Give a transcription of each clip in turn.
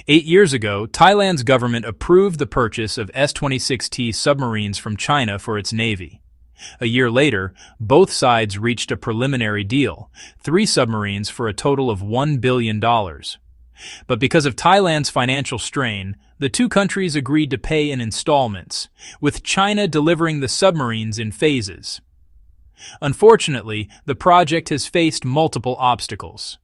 8 years ago, Thailand's government approved the purchase of S-26T submarines from China for its navy. A year later, both sides reached a preliminary deal, 3 submarines for a total of $1 billion. But because of Thailand's financial strain, the two countries agreed to pay in installments, with China delivering the submarines in phases. Unfortunately, the project has faced multiple obstacles.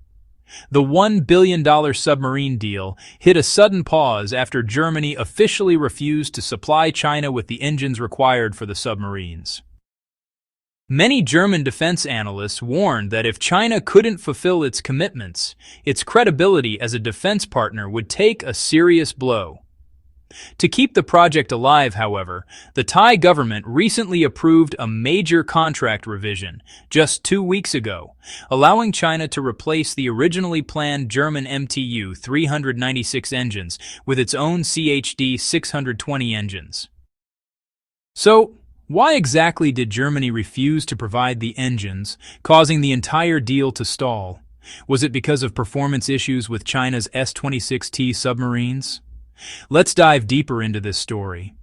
The $1 billion submarine deal hit a sudden pause after Germany officially refused to supply China with the engines required for the submarines. Many German defense analysts warned that if China couldn't fulfill its commitments, its credibility as a defense partner would take a serious blow. To keep the project alive, however, the Thai government recently approved a major contract revision just 2 weeks ago, allowing China to replace the originally planned German MTU 396 engines with its own CHD 620 engines. So, why exactly did Germany refuse to provide the engines, causing the entire deal to stall? Was it because of performance issues with China's S-26T submarines? Let's dive deeper into this story.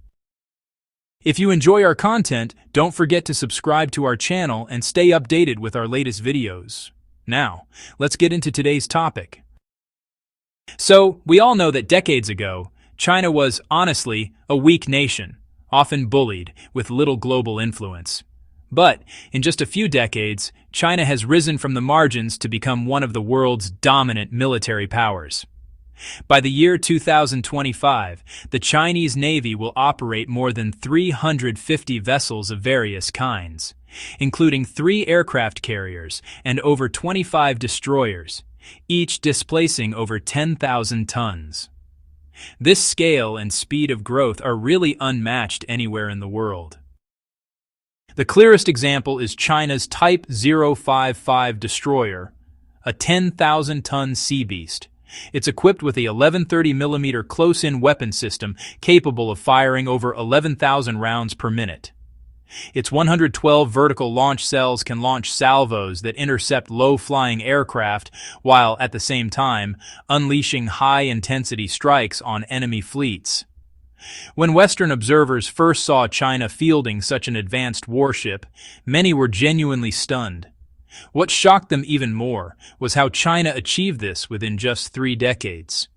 If you enjoy our content, don't forget to subscribe to our channel and stay updated with our latest videos. Now, let's get into today's topic. So, we all know that decades ago, China was, honestly, a weak nation, often bullied, with little global influence. But, in just a few decades, China has risen from the margins to become one of the world's dominant military powers. By the year 2025, the Chinese Navy will operate more than 350 vessels of various kinds, including 3 aircraft carriers and over 25 destroyers, each displacing over 10,000 tons. This scale and speed of growth are really unmatched anywhere in the world. The clearest example is China's Type 055 destroyer, a 10,000-ton sea beast. It's equipped with a 1130mm close-in weapon system capable of firing over 11,000 rounds per minute. Its 112 vertical launch cells can launch salvos that intercept low-flying aircraft while, at the same time, unleashing high-intensity strikes on enemy fleets. When Western observers first saw China fielding such an advanced warship, many were genuinely stunned. What shocked them even more was how China achieved this within just 3 decades.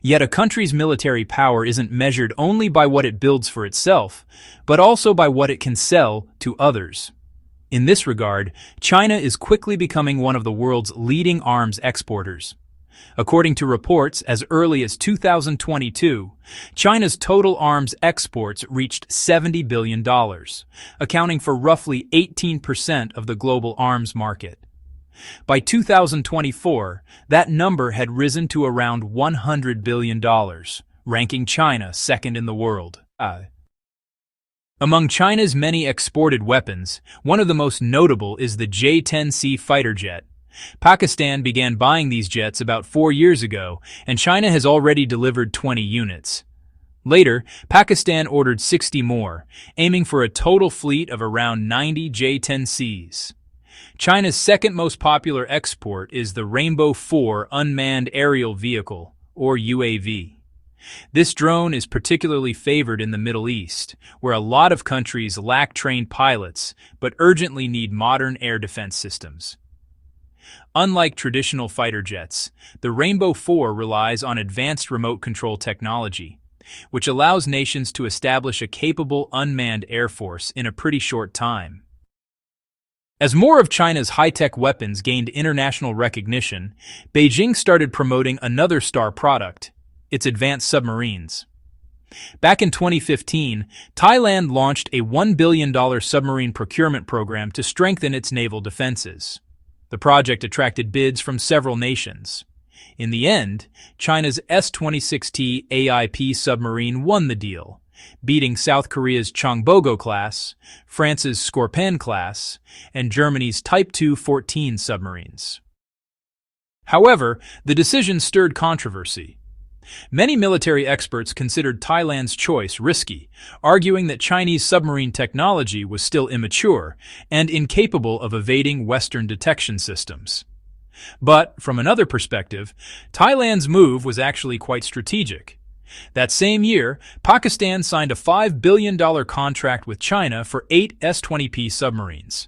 Yet a country's military power isn't measured only by what it builds for itself, but also by what it can sell to others. In this regard, China is quickly becoming one of the world's leading arms exporters. According to reports as early as 2022, China's total arms exports reached $70 billion, accounting for roughly 18% of the global arms market. By 2024, that number had risen to around $100 billion, ranking China second in the world. Among China's many exported weapons, one of the most notable is the J-10C fighter jet. Pakistan began buying these jets about 4 years ago, and China has already delivered 20 units. Later, Pakistan ordered 60 more, aiming for a total fleet of around 90 J-10Cs. China's second most popular export is the Rainbow 4 unmanned aerial vehicle, or UAV. This drone is particularly favored in the Middle East, where a lot of countries lack trained pilots but urgently need modern air defense systems. Unlike traditional fighter jets, the Rainbow 4 relies on advanced remote control technology, which allows nations to establish a capable unmanned air force in a pretty short time. As more of China's high-tech weapons gained international recognition, Beijing started promoting another star product, its advanced submarines. Back in 2015, Thailand launched a $1 billion submarine procurement program to strengthen its naval defenses. The project attracted bids from several nations. In the end, China's S-26T AIP submarine won the deal, beating South Korea's Chongbogo class, France's Scorpion class, and Germany's Type 214 submarines. However, the decision stirred controversy. Many military experts considered Thailand's choice risky, arguing that Chinese submarine technology was still immature and incapable of evading Western detection systems. But, from another perspective, Thailand's move was actually quite strategic. That same year, Pakistan signed a $5 billion contract with China for 8 S-20P submarines.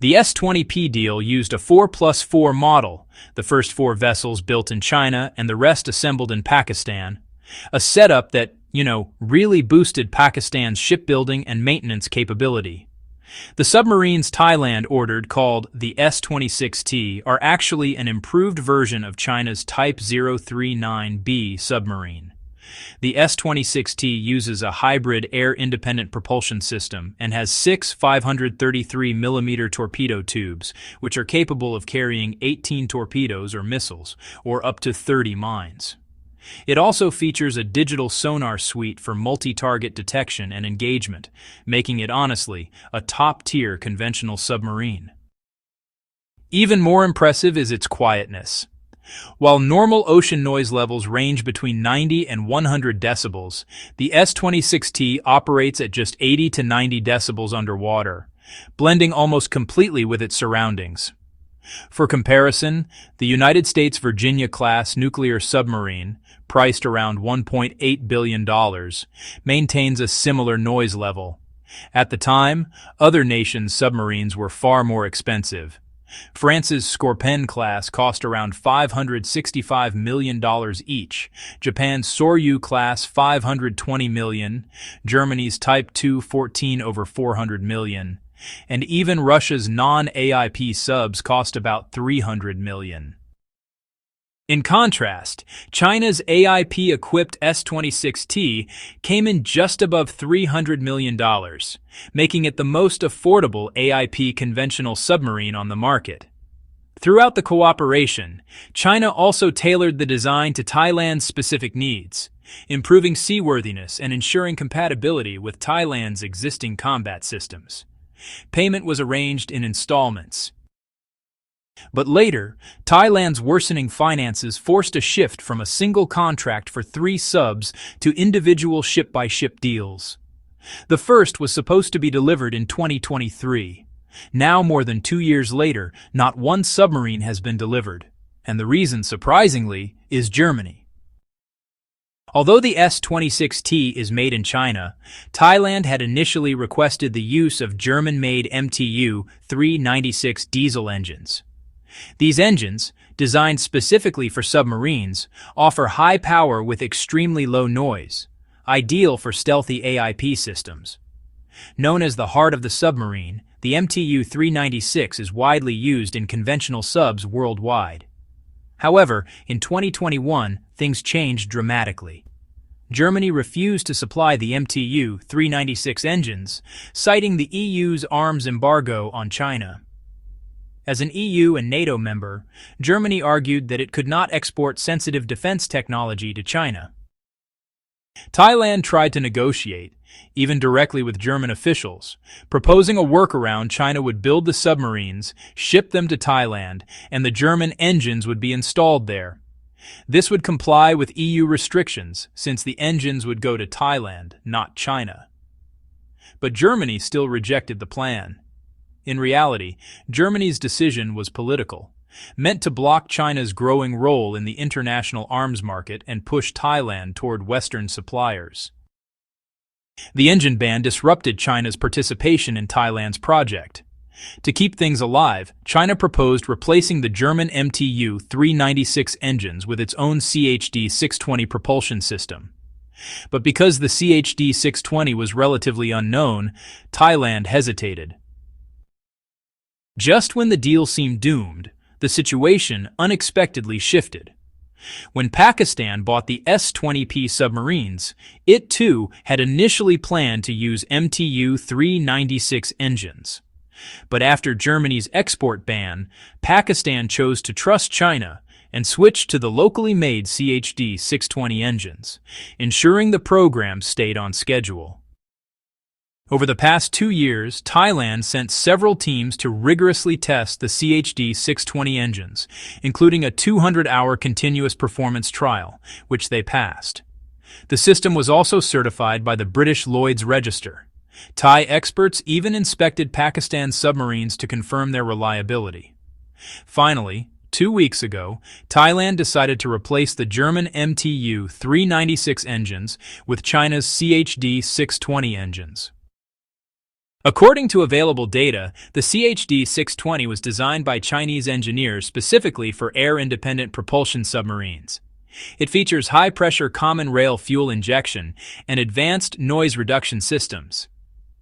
The S-20P deal used a 4+4 model, the first 4 vessels built in China and the rest assembled in Pakistan, a setup that, really boosted Pakistan's shipbuilding and maintenance capability. The submarines Thailand ordered, called the S-26T, are actually an improved version of China's Type 039B submarine. The S-26T uses a hybrid air-independent propulsion system and has 6 533mm torpedo tubes, which are capable of carrying 18 torpedoes or missiles, or up to 30 mines. It also features a digital sonar suite for multi-target detection and engagement, making it honestly a top-tier conventional submarine. Even more impressive is its quietness. While normal ocean noise levels range between 90 and 100 decibels, the S-26T operates at just 80 to 90 decibels underwater, blending almost completely with its surroundings. For comparison, the United States Virginia-class nuclear submarine, priced around $1.8 billion, maintains a similar noise level. At the time, other nations' submarines were far more expensive. France's Scorpion class cost around $565 million each, Japan's Soryu class $520 million, Germany's Type 214 over $400 million, and even Russia's non-AIP subs cost about $300 million. In contrast, China's AIP-equipped S-26T came in just above $300 million, making it the most affordable AIP conventional submarine on the market. Throughout the cooperation, China also tailored the design to Thailand's specific needs, improving seaworthiness and ensuring compatibility with Thailand's existing combat systems. Payment was arranged in installments. But later, Thailand's worsening finances forced a shift from a single contract for 3 subs to individual ship-by-ship deals. The first was supposed to be delivered in 2023. Now, more than 2 years later, not one submarine has been delivered. And the reason, surprisingly, is Germany. Although the S-26T is made in China, Thailand had initially requested the use of German-made MTU 396 diesel engines. These engines, designed specifically for submarines, offer high power with extremely low noise, ideal for stealthy AIP systems. Known as the heart of the submarine, the MTU 396 is widely used in conventional subs worldwide. However, in 2021, things changed dramatically. Germany refused to supply the MTU 396 engines, citing the EU's arms embargo on China. As an EU and NATO member, Germany argued that it could not export sensitive defense technology to China. Thailand tried to negotiate, even directly with German officials, proposing a workaround. China would build the submarines, ship them to Thailand, and the German engines would be installed there. This would comply with EU restrictions, since the engines would go to Thailand, not China. But Germany still rejected the plan. In reality, Germany's decision was political, meant to block China's growing role in the international arms market and push Thailand toward Western suppliers. The engine ban disrupted China's participation in Thailand's project. To keep things alive, China proposed replacing the German MTU 396 engines with its own CHD 620 propulsion system. But because the CHD 620 was relatively unknown, Thailand hesitated. Just when the deal seemed doomed, the situation unexpectedly shifted. When Pakistan bought the S-20P submarines, it too had initially planned to use MTU 396 engines. But after Germany's export ban, Pakistan chose to trust China and switched to the locally made CHD 620 engines, ensuring the program stayed on schedule. Over the past 2 years, Thailand sent several teams to rigorously test the CHD 620 engines, including a 200-hour continuous performance trial, which they passed. The system was also certified by the British Lloyd's Register. Thai experts even inspected Pakistan's submarines to confirm their reliability. Finally, 2 weeks ago, Thailand decided to replace the German MTU-396 engines with China's CHD-620 engines. According to available data, the CHD-620 was designed by Chinese engineers specifically for air-independent propulsion submarines. It features high-pressure common rail fuel injection and advanced noise reduction systems.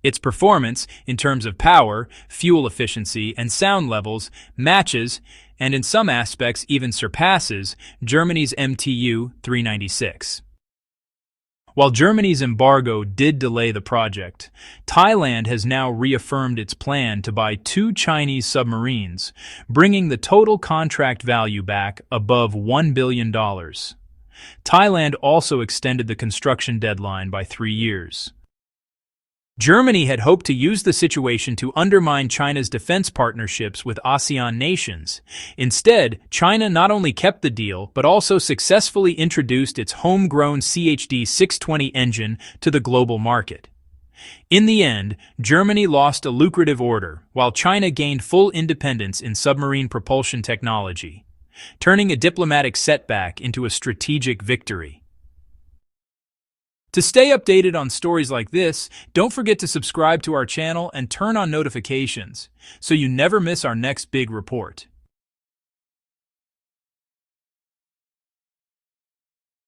Its performance, in terms of power, fuel efficiency, and sound levels, matches, and in some aspects even surpasses, Germany's MTU-396. While Germany's embargo did delay the project, Thailand has now reaffirmed its plan to buy 2 Chinese submarines, bringing the total contract value back above $1 billion. Thailand also extended the construction deadline by 3 years. Germany had hoped to use the situation to undermine China's defense partnerships with ASEAN nations. Instead, China not only kept the deal, but also successfully introduced its homegrown CHD-620 engine to the global market. In the end, Germany lost a lucrative order, while China gained full independence in submarine propulsion technology, turning a diplomatic setback into a strategic victory. To stay updated on stories like this, don't forget to subscribe to our channel and turn on notifications so you never miss our next big report.